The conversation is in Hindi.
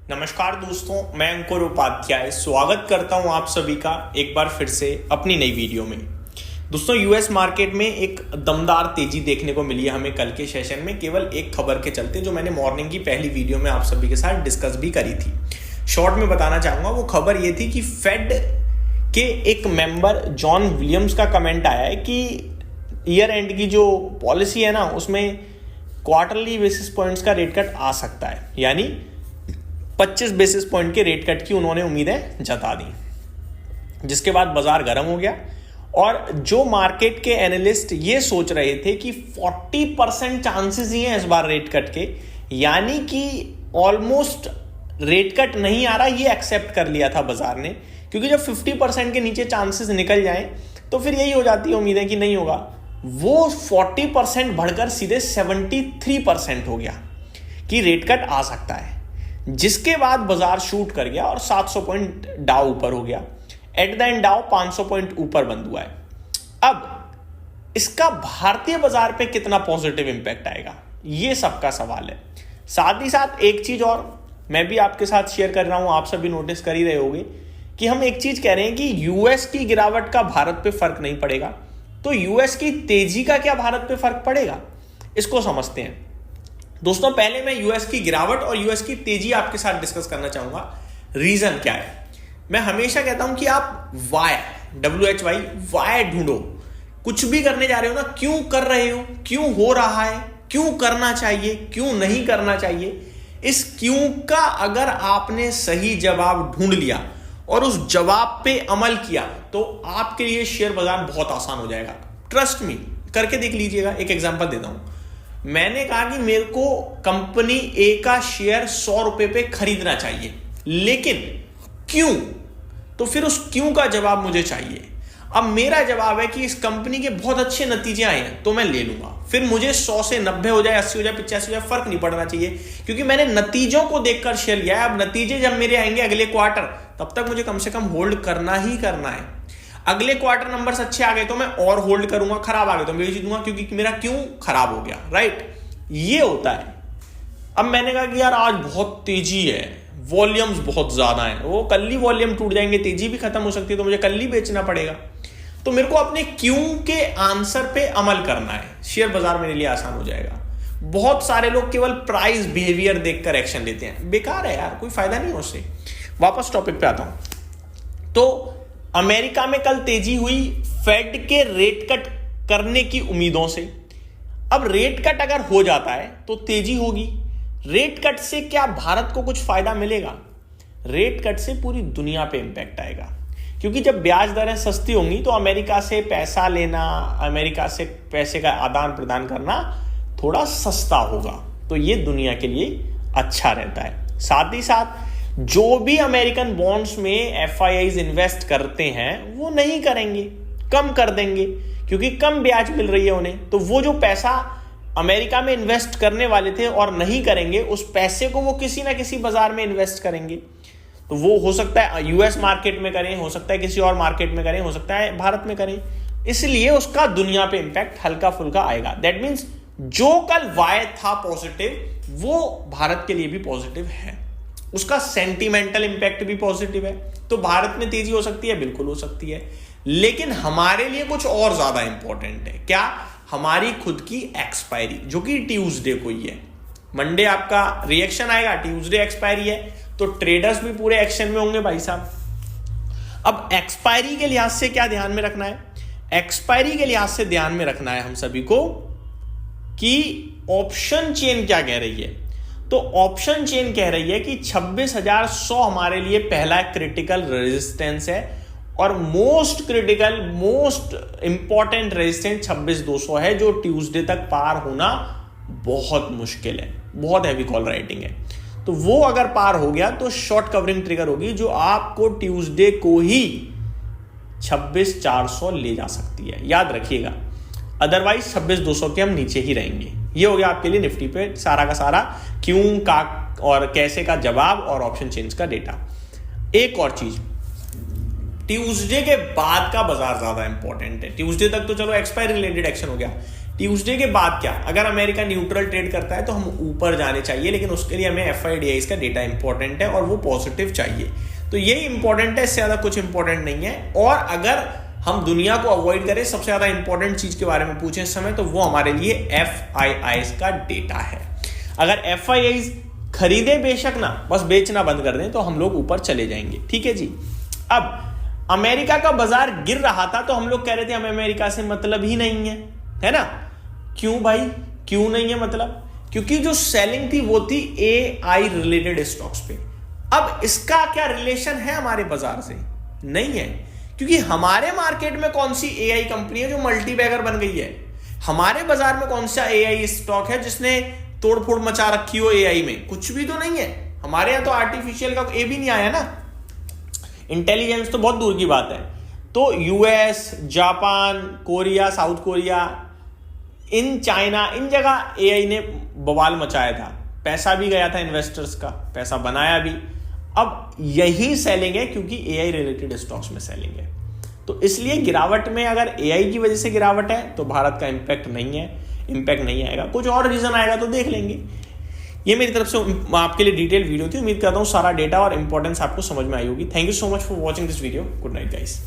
नमस्कार दोस्तों, मैं अंकुर उपाध्याय स्वागत करता हूं आप सभी का एक बार फिर से अपनी नई वीडियो में। दोस्तों, यूएस मार्केट में एक दमदार तेजी देखने को मिली है हमें कल के सेशन में, केवल एक खबर के चलते, जो मैंने मॉर्निंग की पहली वीडियो में आप सभी के साथ डिस्कस भी करी थी। शॉर्ट में बताना चाहूंगा, वो खबर ये थी कि फेड के एक मेंबर जॉन विलियम्स का कमेंट आया है कि ईयर एंड की जो पॉलिसी है ना, उसमें क्वार्टरली बेसिस पॉइंट्स का रेट कट आ सकता है, यानी 25 बेसिस पॉइंट के रेट कट की उन्होंने उम्मीदें जता दी, जिसके बाद बाजार गर्म हो गया। और जो मार्केट के एनालिस्ट ये सोच रहे थे कि 40% चांसेस ही हैं इस बार रेट कट के, यानी कि ऑलमोस्ट रेट कट नहीं आ रहा, ये एक्सेप्ट कर लिया था बाजार ने, क्योंकि जब 50% के नीचे चांसेस निकल जाएं तो फिर यही हो जाती है उम्मीदें कि नहीं होगा। वो 40% बढ़कर सीधे 73% हो गया कि रेट कट आ सकता है, जिसके बाद बाजार शूट कर गया और 700 पॉइंट डाउ ऊपर हो गया। एट द एंड डाउ 500 पॉइंट ऊपर बंद हुआ है। अब इसका भारतीय बाजार पे कितना पॉजिटिव इंपैक्ट आएगा, ये सबका सवाल है। साथ ही साथ एक चीज और मैं भी आपके साथ शेयर कर रहा हूं, आप सभी नोटिस कर ही रहे होंगे कि हम एक चीज कह रहे हैं कि यूएस की गिरावट का भारत पे फर्क नहीं पड़ेगा, तो यूएस की तेजी का क्या भारत पे फर्क पड़ेगा, इसको समझते हैं। दोस्तों, पहले मैं यूएस की गिरावट और यूएस की तेजी आपके साथ डिस्कस करना चाहूंगा। रीजन क्या है? मैं हमेशा कहता हूं कि आप वाई ढूंढो। कुछ भी करने जा रहे हो ना, क्यों कर रहे हो, क्यों हो रहा है, क्यों करना चाहिए, क्यों नहीं करना चाहिए। इस क्यों का अगर आपने सही जवाब ढूंढ लिया और उस जवाब पे अमल किया तो आपके लिए शेयर बाजार बहुत आसान हो जाएगा। ट्रस्ट मी, करके देख लीजिएगा। एक एग्जांपल देता हूं। मैंने कहा कि मेरे को कंपनी ए का शेयर 100 रुपए पे खरीदना चाहिए, लेकिन क्यों? तो फिर उस क्यों का जवाब मुझे चाहिए। अब मेरा जवाब है कि इस कंपनी के बहुत अच्छे नतीजे आए हैं तो मैं ले लूंगा। फिर मुझे 100 से 90 हो जाए, 80 हो जाए, 85 हो जाए, फर्क नहीं पड़ना चाहिए, क्योंकि मैंने नतीजों को देखकर शेयर लिया है। अब नतीजे जब मेरे आएंगे अगले क्वार्टर, तब तक मुझे कम से कम होल्ड करना ही करना है। अगले क्वार्टर नंबर्स अच्छे आ गए तो मैं और होल्ड करूंगा, खराब आ गए तो मैं बेच दूंगा, क्योंकि मेरा क्यों खराब हो गया। राइट, ये होता है। अब मैंने कहा कि यार आज बहुत तेजी है, वॉल्यूम्स बहुत ज्यादा है, वो कल ही वॉल्यूम टूट जाएंगे, तेजी भी खत्म हो सकती है, तो मुझे कल ही बेचना पड़ेगा। तो मेरे को अपने क्यों के आंसर पे अमल करना है, शेयर बाजार मेरे लिए आसान हो जाएगा। बहुत सारे लोग केवल प्राइस बिहेवियर देखकर एक्शन लेते हैं, बेकार है यार, कोई फायदा नहीं उससे। वापस टॉपिक पे आता हूं। तो अमेरिका में कल तेजी हुई फेड के रेट कट करने की उम्मीदों से। अब रेट कट अगर हो जाता है तो तेजी होगी। रेट कट से क्या भारत को कुछ फायदा मिलेगा? रेट कट से पूरी दुनिया पे इंपैक्ट आएगा, क्योंकि जब ब्याज दरें सस्ती होंगी तो अमेरिका से पैसा लेना, अमेरिका से पैसे का आदान प्रदान करना थोड़ा सस्ता होगा, तो ये दुनिया के लिए अच्छा रहता है। साथ ही साथ जो भी अमेरिकन बॉन्ड्स में एफआईआईज इन्वेस्ट करते हैं वो नहीं करेंगे, कम कर देंगे, क्योंकि कम ब्याज मिल रही है उन्हें। तो वो जो पैसा अमेरिका में इन्वेस्ट करने वाले थे और नहीं करेंगे, उस पैसे को वो किसी ना किसी बाजार में इन्वेस्ट करेंगे। तो वो हो सकता है यूएस मार्केट में करें, हो सकता है किसी और मार्केट में करें, हो सकता है भारत में करें, इसलिए उसका दुनिया पे इंपैक्ट हल्का फुल्का आएगा। दैट मीन्स जो कल वाई था पॉजिटिव, वो भारत के लिए भी पॉजिटिव है, उसका सेंटिमेंटल इंपैक्ट भी पॉजिटिव है। तो भारत में तेजी हो सकती है, बिल्कुल हो सकती है, लेकिन हमारे लिए कुछ और ज्यादा इंपॉर्टेंट है। क्या? हमारी खुद की एक्सपायरी, जो कि ट्यूसडे को ही है। मंडे आपका रिएक्शन आएगा, ट्यूसडे एक्सपायरी है, तो ट्रेडर्स भी पूरे एक्शन में होंगे भाई साहब। अब एक्सपायरी के लिहाज से क्या ध्यान में रखना है? एक्सपायरी के लिहाज से ध्यान में रखना है हम सभी को कि ऑप्शन चेन क्या कह रही है। तो ऑप्शन चेन कह रही है कि 26,100 हमारे लिए पहला क्रिटिकल रेजिस्टेंस है, और most critical, most important resistance 26,200 है, जो ट्यूसडे तक पार होना बहुत मुश्किल है, बहुत हैवी कॉल राइटिंग है। तो वो अगर पार हो गया तो शॉर्ट कवरिंग ट्रिगर होगी, जो आपको ट्यूसडे को ही 26,400 ले जा सकती है, याद रखिएगा। अदरवाइज 26,200 के हम नीचे ही रहेंगे। ये हो गया आपके लिए निफ्टी पे सारा का सारा क्यों का और कैसे का जवाब और ऑप्शन चेंज का डेटा। एक और चीज, ट्यूसडे के बाद का बाजार ज्यादा इंपॉर्टेंट है। ट्यूसडे तक तो चलो एक्सपायरी रिलेटेड एक्शन हो गया, ट्यूसडे के बाद क्या, अगर अमेरिका न्यूट्रल ट्रेड करता है तो हम ऊपर जाने चाहिए, लेकिन उसके लिए हमें FIDIs का डेटा इंपॉर्टेंट है और वो पॉजिटिव चाहिए। तो यही इंपॉर्टेंट है, इससे ज्यादा कुछ इंपॉर्टेंट नहीं है। और अगर हम दुनिया को अवॉइड करें, सबसे ज्यादा इंपॉर्टेंट चीज के बारे में पूछें इस समय, तो वो हमारे लिए FIIs का डेटा है। अगर FIIs खरीदे बेशक ना, बस बेचना बंद कर दें तो हम लोग ऊपर चले जाएंगे। ठीक है जी। अब अमेरिका का बाजार गिर रहा था तो हम लोग कह रहे थे हमें अमेरिका से मतलब ही नहीं है ना। क्यों भाई, क्यों नहीं है मतलब? क्योंकि जो सेलिंग थी वो थी AI रिलेटेड स्टॉक्स पे। अब इसका क्या रिलेशन है हमारे बाजार से? नहीं है, क्योंकि हमारे मार्केट में कौन सी AI कंपनी है जो मल्टी बैगर बन गई है? हमारे बाजार में कौन सा AI स्टॉक है जिसने तोड़फोड़ मचा रखी हो AI में? कुछ भी तो नहीं है। हमारे यहां तो आर्टिफिशियल का ए भी नहीं आया ना, इंटेलिजेंस तो बहुत दूर की बात है। तो US, Japan, Korea, South Korea, इन चाइना, इन जगह AI ने बवाल मचाया था, पैसा भी गया था इन्वेस्टर्स का, पैसा बनाया भी। अब यही सेलिंग है क्योंकि AI रिलेटेड स्टॉक्स में सेलिंग है। तो इसलिए गिरावट में, अगर AI की वजह से गिरावट है तो भारत का इंपैक्ट नहीं आएगा। कुछ और रीजन आएगा तो देख लेंगे। ये मेरी तरफ से आपके लिए डिटेल वीडियो थी। उम्मीद करता हूँ सारा डेटा और इंपॉर्टेंस आपको समझ में आई होगी। Thank you so much for watching this video. Good night guys.